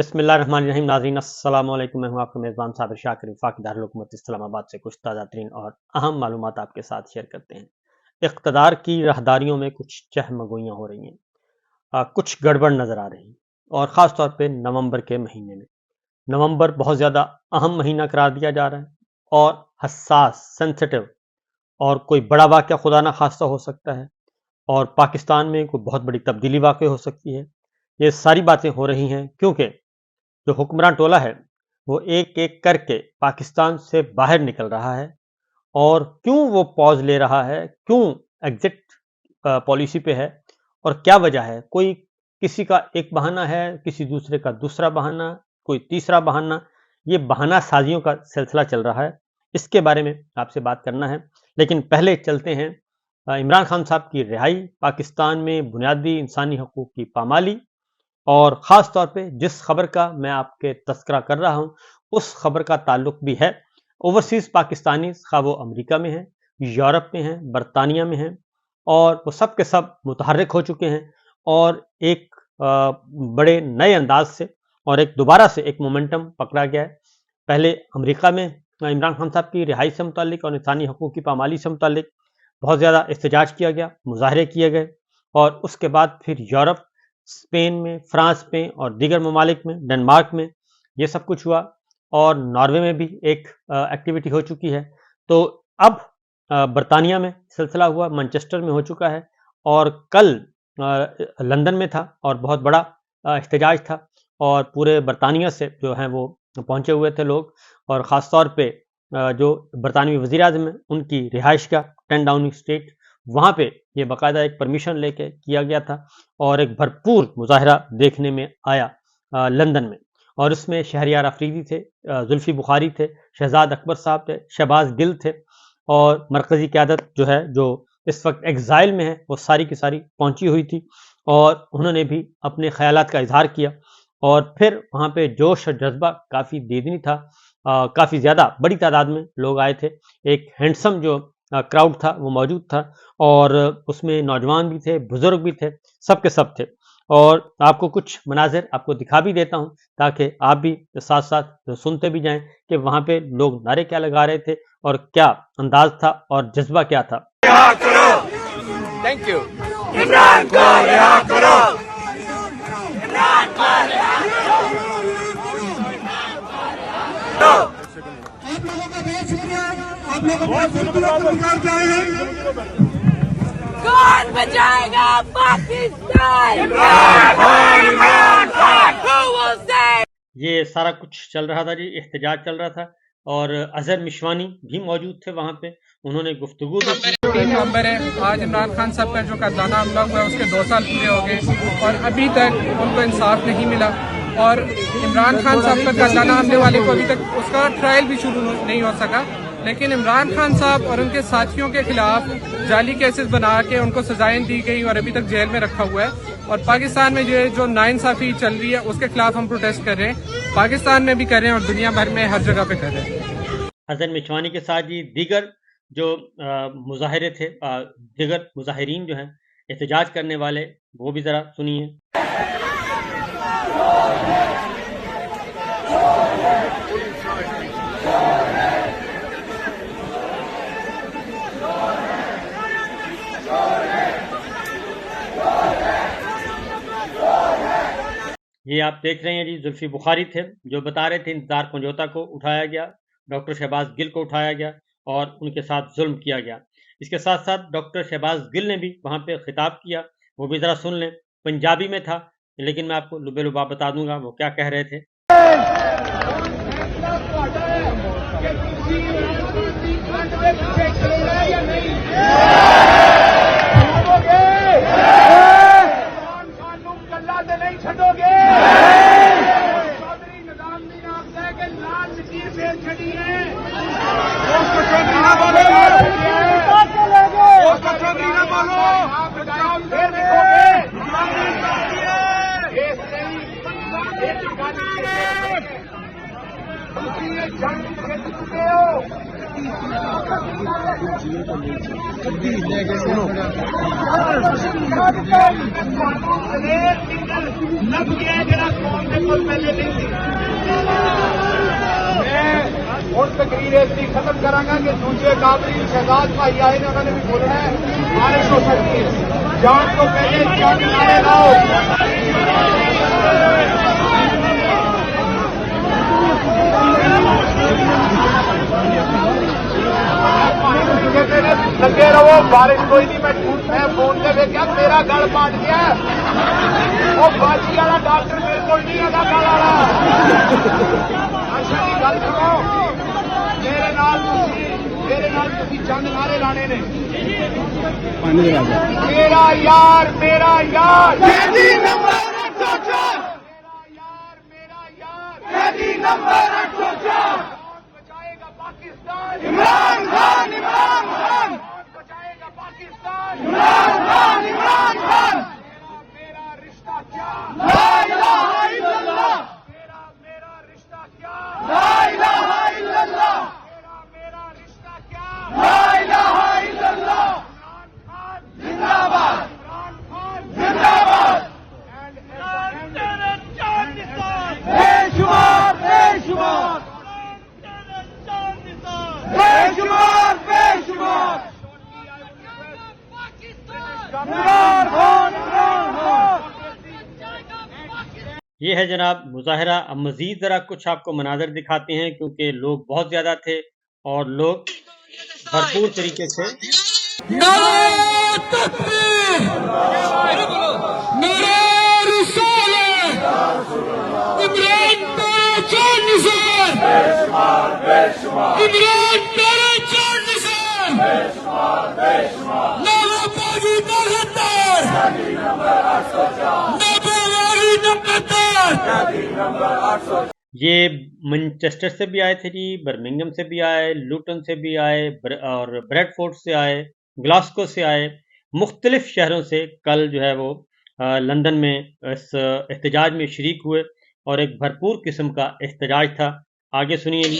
بسم اللہ الرحمن الرحیم. ناظرین السلام علیکم. میں ہوں آپ کا میزبان صابر شاکر وفاقی دارالحکومت اسلام آباد سے کچھ تازہ ترین اور اہم معلومات آپ کے ساتھ شیئر کرتے ہیں. اقتدار کی راہداریوں میں کچھ چہمگوئیاں ہو رہی ہیں، کچھ گڑبڑ نظر آ رہی ہیں، اور خاص طور پہ نومبر کے مہینے میں. نومبر بہت زیادہ اہم مہینہ قرار دیا جا رہا ہے اور حساس، سینسٹیو، اور کوئی بڑا واقعہ خدا نہ خواستہ ہو سکتا ہے، اور پاکستان میں کوئی بہت بڑی تبدیلی واقع ہو سکتی ہے. یہ ساری باتیں ہو رہی ہیں کیونکہ جو حکمران ٹولہ ہے وہ ایک ایک کر کے پاکستان سے باہر نکل رہا ہے. اور کیوں وہ پاز لے رہا ہے، کیوں ایگزٹ پالیسی پہ ہے، اور کیا وجہ ہے؟ کوئی کسی کا ایک بہانہ ہے، کسی دوسرے کا دوسرا بہانہ، کوئی تیسرا بہانہ. یہ بہانہ سازیوں کا سلسلہ چل رہا ہے. اس کے بارے میں آپ سے بات کرنا ہے، لیکن پہلے چلتے ہیں عمران خان صاحب کی رہائی، پاکستان میں بنیادی انسانی حقوق کی پامالی، اور خاص طور پہ جس خبر کا میں آپ کے تذکرہ کر رہا ہوں اس خبر کا تعلق بھی ہے اوورسیز پاکستانی، خواہ وہ امریکہ میں ہیں، یورپ میں ہیں، برطانیہ میں ہیں، اور وہ سب کے سب متحرک ہو چکے ہیں اور ایک بڑے نئے انداز سے اور ایک دوبارہ سے ایک مومنٹم پکڑا گیا ہے. پہلے امریکہ میں عمران خان صاحب کی رہائی سے متعلق اور انسانی حقوق کی پامالی سے متعلق بہت زیادہ احتجاج کیا گیا، مظاہرے کیے گئے، اور اس کے بعد پھر یورپ، اسپین میں، فرانس میں اور دیگر ممالک میں، ڈنمارک میں یہ سب کچھ ہوا، اور ناروے میں بھی ایک ایکٹیویٹی ہو چکی ہے. تو اب برطانیہ میں سلسلہ ہوا، مانچسٹر میں ہو چکا ہے، اور کل لندن میں تھا اور بہت بڑا احتجاج تھا، اور پورے برطانیہ سے جو ہیں وہ پہنچے ہوئے تھے لوگ، اور خاص طور پہ جو برطانوی وزیر اعظم ہیں ان کی رہائش کا 10 ڈاؤننگ اسٹریٹ، وہاں پہ یہ باقاعدہ ایک پرمیشن لے کے کیا گیا تھا، اور ایک بھرپور مظاہرہ دیکھنے میں آیا لندن میں. اور اس میں شہریار افریدی تھے، زلفی بخاری تھے، شہزاد اکبر صاحب تھے، شہباز گل تھے، اور مرکزی قیادت جو ہے، جو اس وقت ایگزائل میں ہے، وہ ساری کی ساری پہنچی ہوئی تھی، اور انہوں نے بھی اپنے خیالات کا اظہار کیا. اور پھر وہاں پہ جوش اور جذبہ کافی دیدنی تھا، کافی زیادہ بڑی تعداد میں لوگ آئے تھے. ایک ہینڈسم جو کراؤڈ تھا وہ موجود تھا، اور اس میں نوجوان بھی تھے، بزرگ بھی تھے، سب کے سب تھے. اور آپ کو کچھ مناظر آپ کو دکھا بھی دیتا ہوں تاکہ آپ بھی ساتھ ساتھ سنتے بھی جائیں کہ وہاں پہ لوگ نعرے کیا لگا رہے تھے اور کیا انداز تھا اور جذبہ کیا تھا. Thank you. عمران کو رہا کرو. آپ لوگوں کا بہت شکریہ، آپ لوگوں بہت کون بچائے گا پاکستان؟ یہ سارا کچھ چل رہا تھا جی، احتجاج چل رہا تھا، اور اظہر مشوانی بھی موجود تھے وہاں پہ. انہوں نے گفتگو بھی کی. 3 نومبر ہے آج. عمران خان صاحب کا جو قاتلانہ حملہ ہوا ہے اس کے 2 سال پورے ہو گئے اور ابھی تک ان کو انصاف نہیں ملا. اور عمران خان صاحب کا قاتلانہ حملے والے کو ابھی تک اس کا ٹرائل بھی شروع نہیں ہو سکا. لیکن عمران خان صاحب اور ان کے ساتھیوں کے خلاف جعلی کیسز بنا کے ان کو سزائیں دی گئی اور ابھی تک جیل میں رکھا ہوا ہے. اور پاکستان میں جو ناانصافی چل رہی ہے اس کے خلاف ہم پروٹیسٹ کر رہے ہیں، پاکستان میں بھی کر رہے ہیں اور دنیا بھر میں ہر جگہ پہ کر رہے ہیں. اظہر مشوانی کے ساتھ جی دیگر جو مظاہرے تھے، دیگر مظاہرین جو ہیں احتجاج کرنے والے، وہ بھی ذرا سنیے. یہ آپ دیکھ رہے ہیں جی، زلفی بخاری تھے جو بتا رہے تھے انتظار پنجوتا کو اٹھایا گیا، ڈاکٹر شہباز گل کو اٹھایا گیا اور ان کے ساتھ ظلم کیا گیا. اس کے ساتھ ساتھ ڈاکٹر شہباز گل نے بھی وہاں پہ خطاب کیا، وہ بھی ذرا سن لیں. پنجابی میں تھا لیکن میں آپ کو لبے لبا بتا دوں گا وہ کیا کہہ رہے تھے. ہوں تقریر اس لیے ختم کرا گا کہ دوسرے کابری شہزاد بھائی آئے نے انہوں نے بھی بولنا ہے بارش ہو سکتی ہے جان کو پہلے جنگ نعرے لاؤ لگے رہو بارش کوئی نہیں میں فون سے دیکھا میرا گل پٹ گیا وہ باجی والا ڈاکٹر میرے کو نہیں آتا گل والا اچھا جی گل سنو میرے نال تسی چند نعرے لانے نے میرا یار میرا یار نمبر 804 میرا یار نمبر 804 بچائے گا پاکستان عمران خان بچائے گا پاکستان عمران خان میرا رشتہ کیا لا الہ الا اللہ میرا رشتہ کیا لا الہ الا اللہ میرا رشتہ کیا لا الہ الا اللہ عمران خان زندہ باد عمران خان زندہ باد بے شمار بے شمار بے شمار بے شمار یہ ہے جناب مظاہرہ. اب مزید ذرا کچھ آپ کو مناظر دکھاتے ہیں کیونکہ لوگ بہت زیادہ تھے اور لوگ بھرپور طریقے سے یہ منچسٹر سے بھی آئے تھے جی، برمنگم سے بھی آئے، لوٹن سے بھی آئے اور بریڈ فورڈ سے آئے، گلاسکو سے آئے، مختلف شہروں سے کل جو ہے وہ لندن میں اس احتجاج میں شریک ہوئے اور ایک بھرپور قسم کا احتجاج تھا. آگے سنیے جی.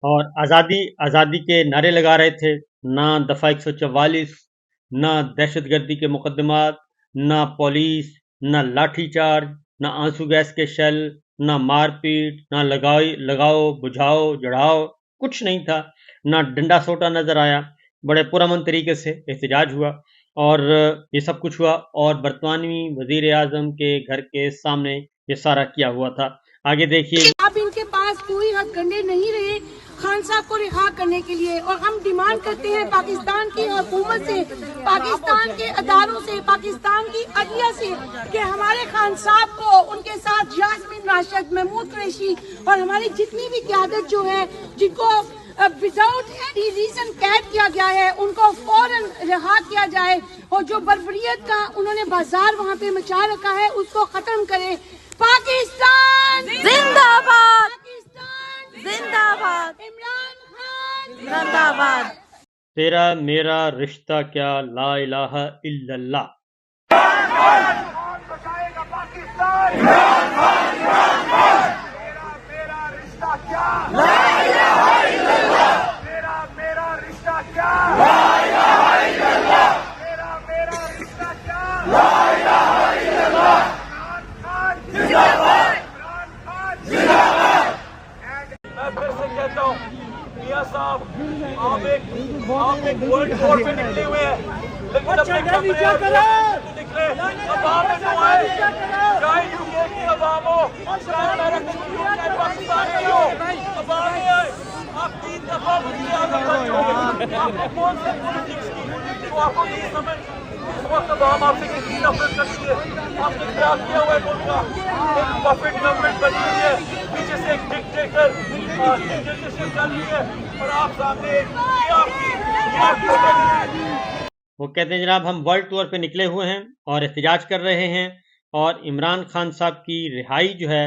اور آزادی آزادی کے نعرے لگا رہے تھے. نہ دفعہ 144، نہ دہشت گردی کے مقدمات، نہ پولیس، نہ لاٹھی چارج، نہ آنسو گیس کے شیل، نہ مار پیٹ، نہ لگاؤ بجھاؤ جڑاؤ، کچھ نہیں تھا. نہ ڈنڈا سوٹا نظر آیا. بڑے پرامن طریقے سے احتجاج ہوا اور یہ سب کچھ ہوا اور برطانوی وزیر اعظم کے گھر کے سامنے یہ سارا کیا ہوا تھا. آگے دیکھیے. اب ان کے پاس کوئی ہتھ کنڈے نہیں رہے خان صاحب کو رہا کرنے کے لیے، اور ہم ڈیمانڈ کرتے ہیں پاکستان کی حکومت سے، پاکستان کے اداروں سے، پاکستان کی عدلیہ سے کہ ہمارے خان صاحب کو، ان کے ساتھ یاسمین راشد، محمود قریشی اور ہماری جتنی بھی قیادت جو ہے جن کو وداؤٹ اینی ریزن قید کیا گیا ہے ان کو فوراً رہا کیا جائے، اور جو بربریت کا انہوں نے بازار وہاں پہ مچا رکھا ہے اس کو ختم کرے. پاکستان زندہ باد، پاکستان زندہ باد، عمران خان زندہ باد. تیرا میرا رشتہ کیا، لا الہ الا اللہ. بچائے گا پاکستان میرا رشتہ کیا لا الہ الا اللہ میرا رشتہ کیا لا الہ الا اللہ میرا رشتہ کیا لا الہ الا اللہ زندہ باد زندہ باد. میں پھر سے کہتا ہوں میاں صاحب آپ ایک ورلڈ وار پہ نکلے ہوئے ہیں لیکن اپنے کمرے نکلے عوام میں تو آئے چاہے یوکے کی عوام ہو چاہے امریکہ پاکستانی ہو عوام میں آئے. آپ 3 دفعہ وزیر اعظم بن چکے آپ کو کون سے پولیٹکس کی تو آپ کو نہیں سمجھ اس وقت عوام آپ سے کتنی نفرت کرتی ہے. آپ نے کیا کیا ہوا ہے ملک کا ایک پرفیکٹ گورنمنٹ بنی ہوئی ہے پیچھے سے ایک ڈکٹیٹر ڈکٹیٹرشپ چل رہی ہے اور آپ سامنے یہ آپ کی وہ کہتے ہیں جناب ہم ورلڈ ٹور پہ نکلے ہوئے ہیں اور احتجاج کر رہے ہیں اور عمران خان صاحب کی رہائی جو ہے